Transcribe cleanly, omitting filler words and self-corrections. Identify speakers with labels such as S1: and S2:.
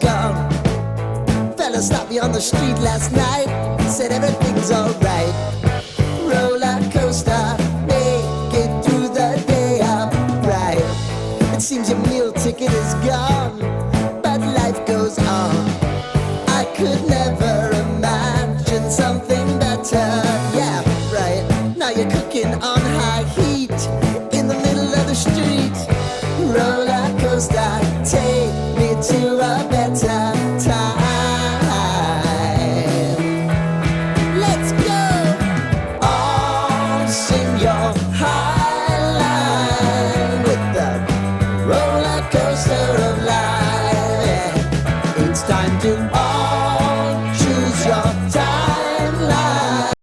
S1: have gone. Fella stopped me on the street last night, said everything's alright. Roller coaster, make it through the day upright. It seems your meal ticket is gone, but life goes on. I could never imagine something better. Yeah, right. Now you're cooking on high heat in the middle of the street. Roller coaster, take me to a better time. Let's go. All sing your high line with the roller coaster of life. It's time to